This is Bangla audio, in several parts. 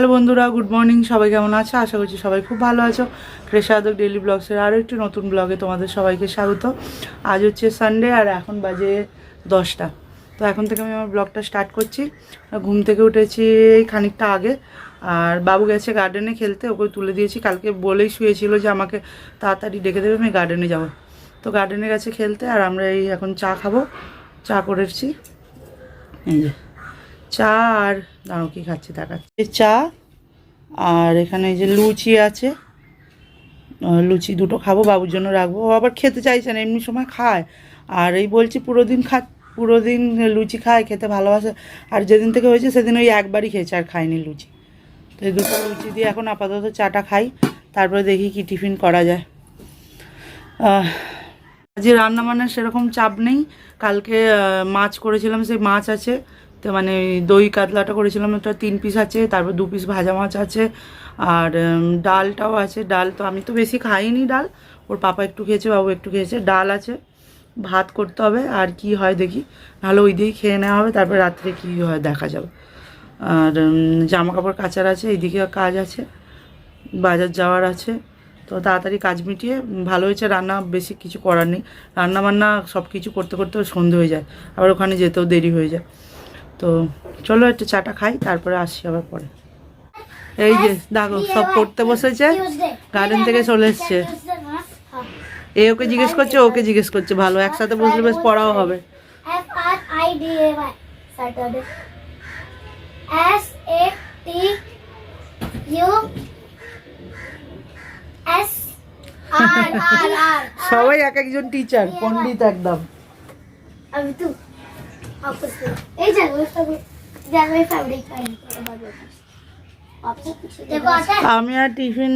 হ্যালো বন্ধুরা, গুড মর্নিং। সবাই কেমন আছো? আশা করছি সবাই খুব ভালো আছো। ট্রেসা আদক ডেইলি ব্লগসের আরও একটি নতুন ব্লগে তোমাদের সবাইকে স্বাগত। আজ হচ্ছে সানডে আর এখন বাজে 10টা। তো এখন থেকে আমি আমার ব্লগটা স্টার্ট করছি। ঘুম থেকে উঠেছি এই খানিকটা আগে, আর বাবু গেছে গার্ডেনে খেলতে, ওকে তুলে দিয়েছি। কালকে বলেই শুয়েছিল যে আমাকে তাড়াতাড়ি ডেকে দেবে, আমি গার্ডেনে যাব। তো গার্ডেনে গেছে খেলতে, আর আমরা এই এখন চা খাবো। চা করেছি, এই যে চা। আর দাঁড়ো কি খাচ্ছি দেখাচ্ছি। চা আর এখানে এই যে লুচি আছে, লুচি দুটো খাবো, বাবুর জন্য রাখবো। ও আবার খেতে চাইছে না, এমনি সময় খায়। আর এই বলছি পুরো দিন লুচি খায়, খেতে ভালোবাসে। আর যেদিন থেকে হয়েছে সেদিন ওই একবারই খেয়েছে, আর খায়নি লুচি। তো এই দুটো লুচি দিয়ে এখন আপাতত চাটা খাই, তারপরে দেখি কি টিফিন করা যায়। আজকে রান্নাবান্নার সেরকম চাপ নেই। কালকে মাছ করেছিলাম, সেই মাছ আছে। তো মানে দই কাতলাটা করেছিলাম, ওটা 3 পিস আছে, তারপর 2 পিস ভাজা মাছ আছে, আর ডালটাও আছে। ডাল তো আমি তো বেশি খাইনি ডাল, ওর পাপা একটু খেয়েছে, বাবু একটু খেয়েছে। ডাল আছে, ভাত করতে হবে, আর কি হয় দেখি, নাহলে ওই দিয়েই খেয়ে নেওয়া হবে। তারপর রাত্রে কী হয় দেখা যাবে। আর জামা কাপড় কাচার আছে, এইদিকে কাজ আছে, বাজার যাওয়ার আছে। তো তাড়াতাড়ি কাজ মিটিয়ে, ভালো হয়েছে রান্না বেশি কিছু করার নেই। রান্নাবান্না সব কিছু করতে করতে সন্ধে হয়ে যায়, আবার ওখানে যেতেও দেরি হয়ে যায়। তো চলো একটু চাটা খাই, তারপরে আসছি আবার পরে। এই যে দেখো সব পড়তে বসেছে, গার্ডেন থেকে চলে এসছে। এ ওকে জিজ্ঞেস করছে, ওকে জিজ্ঞেস করছে। ভালো, একসাথে বসলে বেশ পড়াও হবে। সবাই এক একজন টিচার, পণ্ডিত একদম। আমি আর টিফিন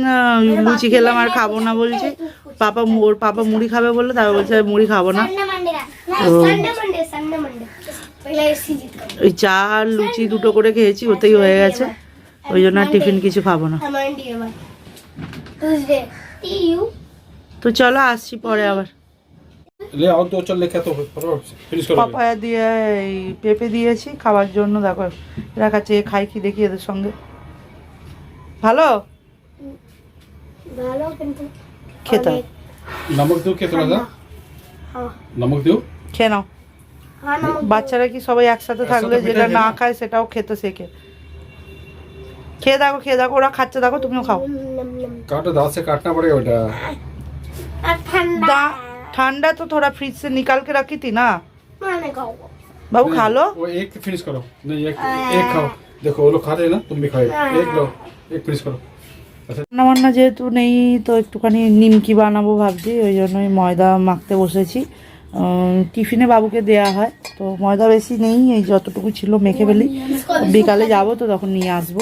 লুচি খেলাম, আর খাবো না বলছি। ওর পাপা মুড়ি খাবে বললো, তারপর বলছে মুড়ি খাবো না। ওই চা আর লুচি দুটো করে খেয়েছি, ওতেই হয়ে গেছে। ওই জন্য আর টিফিন কিছু খাবো না। তো চলো আসছি পরে আবার। পাপায়া দিয়ে এই পেঁপে দিয়েছি খাওয়ার জন্য। দেখো দেখাচ্ছে, খাই কি দেখি এদের সঙ্গে। ভালো খেতে খেয়ে নাও। বাচ্চারা কি সবাই একসাথে থাকলে যেটা না খায় সেটাও খেতে শেখে। খেয়ে দেখো, খেয়ে দেখো, ওরা খাচ্ছে দেখো, তুমিও খাও। ठंडा तो थोड़ा फ्रिज से निकाल के रखी थी ना। बाबू खा लो। वो एक फिनिश करो। नहीं एक खाओ। देखो वो लोग खा रहे हैं ना, तुम भी खाओ। एक लो, एक फिनिश करो। রান্নাবান্না যেহেতু নেই, তো একটুখানি নিমকি বানাবো ভাবছি, ওই জন্যই ময়দা মাখতে বসেছি। টিফিনে বাবুকে দেয়া হয়, তো ময়দা বেশি নেই, এই যতটুকু ছিল মেখে ফেলি। বিকালে যাব তো তখন নিয়ে আসবো।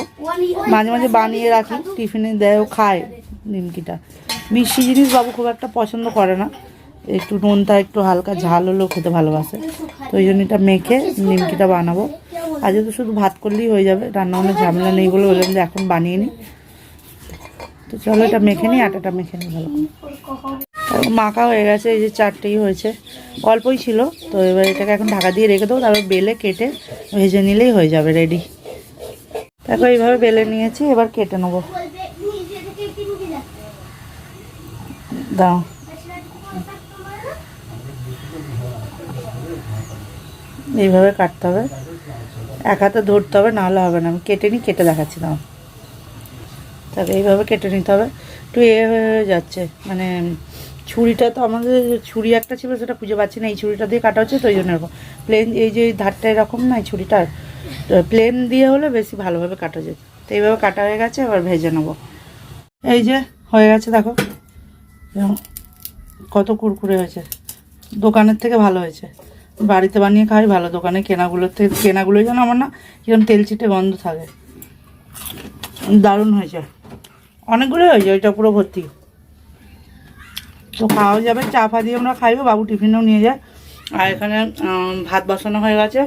মাঝে মাঝে বানিয়ে রাখি, টিফিনে দেয়ও, খায় নিমকিটা। মিষ্টি জিনিস বাবু খুব একটা পছন্দ করে না, একটু নোনতা একটু হালকা ঝাল হলেও খেতে ভালোবাসে। তো ওই জন্য এটা মেখে নিমকিটা বানাবো। আজকে তো শুধু ভাত করলেই হয়ে যাবে, রান্নাবান্নার ঝামেলা নেই বলে বললাম যে এখন বানিয়ে নিই। তো চলো এটা মেখে নিই, আটাটা মেখে নিই ভালো করে। মাখা হয়ে গেছে, এই যে 4টেই হয়েছে, অল্পই ছিল। তো এবার এটাকে এখন ঢাকা দিয়ে রেখে দেবো, তারপর বেলে কেটে ভেজে নিলেই হয়ে যাবে রেডি। তারপর এইভাবে বেলে নিয়েছি, এবার কেটে নেবো। দাও, এইভাবে কাটতে হবে, এক হাতে ধরতে হবে, নাহলে হবে না। আমি কেটে নিই, কেটে দেখাচ্ছি দাও। তারপরে এইভাবে কেটে নিতে হবে। একটু হয়ে যাচ্ছে, মানে ছুরিটা তো আমাদের ছুরি একটা ছিল, সেটা খুঁজে পাচ্ছি না। এই ছুরিটা দিয়ে কাটা হচ্ছে, তো ওই জন্য এরকম প্লেন, এই যে ধারটা এরকম না, এই ছুরিটার প্লেন দিয়ে হলে বেশি ভালোভাবে কাটা যেত। তো এইভাবে কাটা হয়ে গেছে, এবার ভেজে নেবো। এই যে হয়ে গেছে, দেখো কত কুরকুরে হয়েছে। দোকানের থেকে ভালো হয়েছে, বাড়িতে বানিয়ে খাই ভালো। দোকানে কেনাগুলোই যেন আমার না কিরকম তেলচিটে গন্ধ থাকে। দারুণ হয়েছে, অনেকগুলো হয়েছে, ওইটা পুরো ভর্তি। তো খাওয়া যাবে, চা ফা দিয়ে আমরা খাইবো, বাবু টিফিনেও নিয়ে যায়। আর এখানে ভাত বসানো হয়ে গেছে,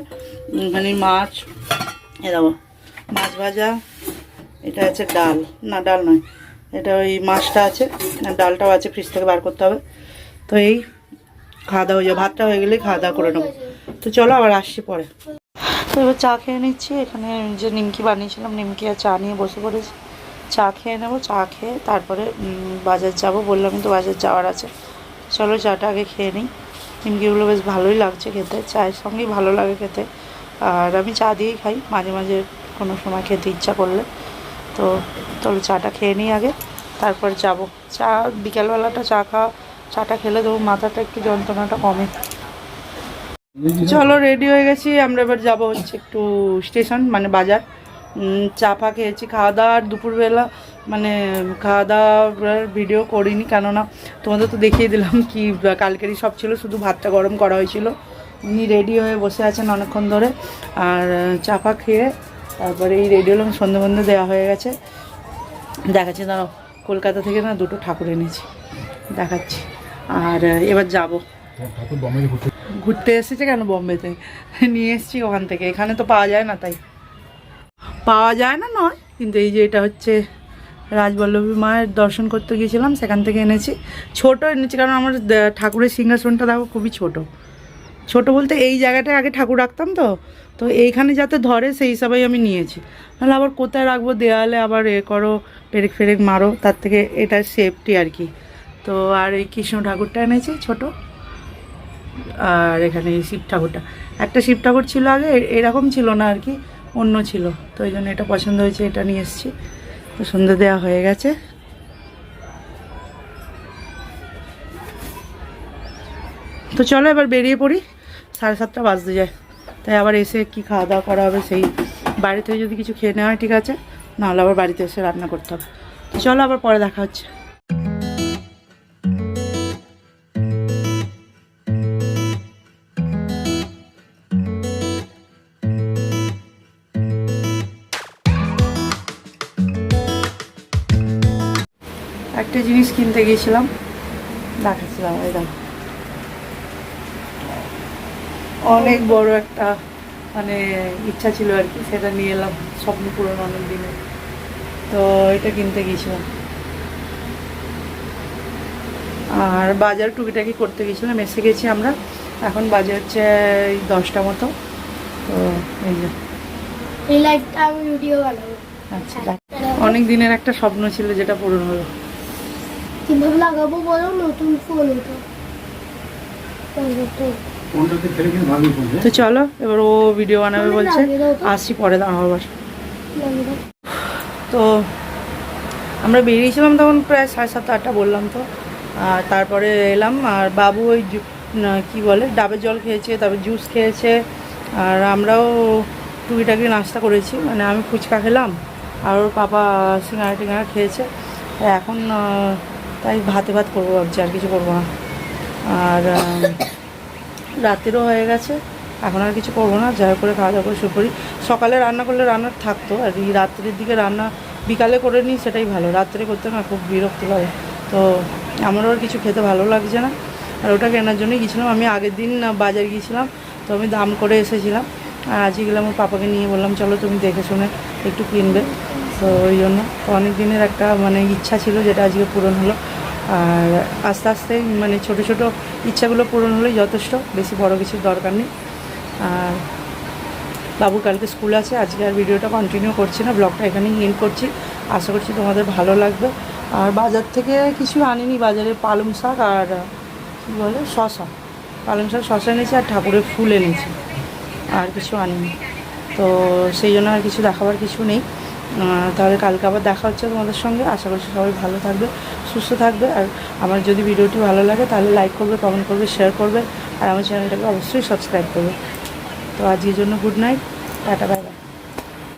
এখানে মাছ, এ দেবো মাছ ভাজা, এটা আছে ডাল, না ডাল নয়, এটা ওই মাছটা আছে, ডালটাও আছে, ফ্রিজ থেকে বার করতে হবে। তো এই খাওয়া দাওয়া হয়ে যাবে, ভাতটা হয়ে গেলেই খাওয়া দাওয়া করে নেবো। তো চলো আবার আসছি পরে। তো এবার চা খেয়ে নিচ্ছি। এখানে যে নিমকি বানিয়েছিলাম, নিমকি আর চা নিয়ে বসে পড়েছি। চা খেয়ে নেবো, চা খেয়ে তারপরে বাজার যাব, বললাম তো বাজার যাওয়ার আছে। চলো চাটা আগে খেয়ে নিই। নিমকিগুলো বেশ ভালোই লাগছে খেতে, চায়ের সঙ্গেই ভালো লাগে খেতে। আর আমি চা দিয়েই খাই মাঝে মাঝে কোনো সময় খেতে ইচ্ছা করলে। তো চলো চাটা খেয়ে নিই আগে, তারপর যাব। চা বিকালবেলাটা চাটা খেলে তবু মাথাটা একটু যন্ত্রণাটা কমে। চলো রেডি হয়ে গেছি, আমরা এবার যাবো হচ্ছে একটু স্টেশন, মানে বাজার। চা ফা খেয়েছি, খাওয়া দাওয়ার দুপুরবেলা মানে খাওয়া দাওয়ার ভিডিও করিনি, কেননা তোমাদের তো দেখিয়ে দিলাম কি কালকেরই সব ছিল, শুধু ভাতটা গরম করা হয়েছিল। উনি রেডি হয়ে বসে আছেন অনেকক্ষণ ধরে। আর চা ফা খেয়ে তারপরে এই রেডি হলাম, সন্ধে দেওয়া হয়ে গেছে। দেখাচ্ছি দাঁড়াও, কলকাতা থেকে না 2টো ঠাকুর এনেছি, দেখাচ্ছি। আর এবার যাবো। ঘুরতে এসেছে কেন বম্বেতে, নিয়ে এসেছি ওখান থেকে, এখানে তো পাওয়া যায় না, তাই পাওয়া যায় না নয়, কিন্তু এই যে এটা হচ্ছে রাজবল্লভী মায়ের দর্শন করতে গিয়েছিলাম, সেখান থেকে এনেছি। ছোট এনেছি কারণ আমার ঠাকুরের সিংহাসনটা দেখো খুবই ছোট বলতে এই জায়গাটায় আগে ঠাকুর রাখতাম, তো এইখানে যাতে ধরে সেই হিসাবেই আমি নিয়েছি। নাহলে আবার কোথায় রাখবো, দেওয়ালে আবার করো, পেরেক মারো, তার থেকে এটা সেফটি আর কি। তো আর এই কৃষ্ণ ঠাকুরটা এনেছি ছোট। আর এখানে এই শিব ঠাকুরটা, একটা শিব ঠাকুর ছিল আগে, এরকম ছিল না আর কি, অন্য ছিল, তো এই জন্য এটা পছন্দ হয়েছে, এটা নিয়ে এসেছি। তো সন্ধে দেওয়া হয়ে গেছে। তো চলো এবার বেরিয়ে পড়ি, 7:30 বাজতে যায়, তাই আবার এসে কি খাওয়া দাওয়া করা হবে, সেই বাড়ি থেকে যদি কিছু খেয়ে নেওয়া হয় ঠিক আছে, নাহলে আবার বাড়িতে এসে রান্না করতে হবে। তো চলো আবার পরে দেখা হচ্ছে। একটা জিনিস কিনতে গিয়েছিলাম, দেখাচ্ছিলাম, এই দেখো অনেক বড় একটা মানে ইচ্ছা ছিল আর কি, সেটা নিয়ে এলাম, স্বপ্ন পূরণ অনেক দিনে। তো এটা কিনতে গিয়েছিলাম। আর বাজার টুকিটাকি করতে গেছিলাম, এসে গেছি আমরা, এখন বাজে হচ্ছে 10টা মতো। তো এই যে এই লাইটটা আমি ভিডিও বানাবো। আচ্ছা, অনেক দিনের একটা স্বপ্ন ছিল যেটা পূরণ হলো। কিভাবে লাগাবো বলো, নতুন ফোন এটা। তো চলো এবার ও ভিডিও বানাবে বলছে, আসছি পরে, দাঁড়াবো আবার। তো আমরা বেরিয়েছিলাম তখন প্রায় 7:30 8টা বললাম তো। আর তারপরে এলাম, আর বাবু ওই কী বলে ডাবের জল খেয়েছে, তারপর জুস খেয়েছে, আর আমরাও টুকিটাকি নাস্তা করেছি, মানে আমি ফুচকা খেলাম আর ওর পাপা সিঙ্গারা খেয়েছে। এখন তাই ভাত করবো ভাবছি, আর কিছু করবো না। আর রাতেরও হয়ে গেছে, এখন আর কিছু করবো না, যা করে খাওয়া দাওয়া করে শুরু করি। সকালে রান্না করলে রান্নার থাকতো, আর এই রাত্রের দিকে রান্না বিকালে করে নিই, সেটাই ভালো। রাত্রে করতে না খুব বিরক্ত লাগে, তো আমারও আর কিছু খেতে ভালো লাগছে না। আর ওটা কেনার জন্যই গিয়েছিলাম, আমি আগের দিন বাজার গিয়েছিলাম, তো আমি দাম করে এসেছিলাম। আর আজকে গেলাম ওর পাপাকে নিয়ে, বললাম চলো তুমি দেখে শুনে একটু কিনবে। তো ওই জন্য তো অনেক দিনের একটা মানে ইচ্ছা ছিল, যেটা আজকে পূরণ হলো। আর আস্তে আস্তে মানে ছোটো ছোটো ইচ্ছাগুলো পূরণ হলেই যথেষ্ট, বেশি বড় কিছুর দরকার নেই। আর বাবু কালকে স্কুল আছে, আজকে আর ভিডিওটা কন্টিনিউ করছি না, ব্লগটা এখানেই এন্ড করছি। আশা করছি তোমাদের ভালো লাগবে। আর বাজার থেকে কিছু আনিনি, বাজারে পালং শাক আর কী বলে শশা, পালং শাক শশা এনেছি, আর ঠাকুরের ফুল এনেছি, আর কিছু আনিনি। তো সেই জন্য আর কিছু দেখাবার কিছু নেই। তাহলে কালকে আবার দেখা হচ্ছে তোমাদের সঙ্গে। আশা করছি সবাই ভালো থাকবে, সুস্থ থাকবে। আর আমার যদি ভিডিওটি ভালো লাগে তাহলে লাইক করবে, কমেন্ট করবে, শেয়ার করবে, আর আমার চ্যানেলটাকে অবশ্যই সাবস্ক্রাইব করবে। তো আজকের জন্য good night, tata, bye bye.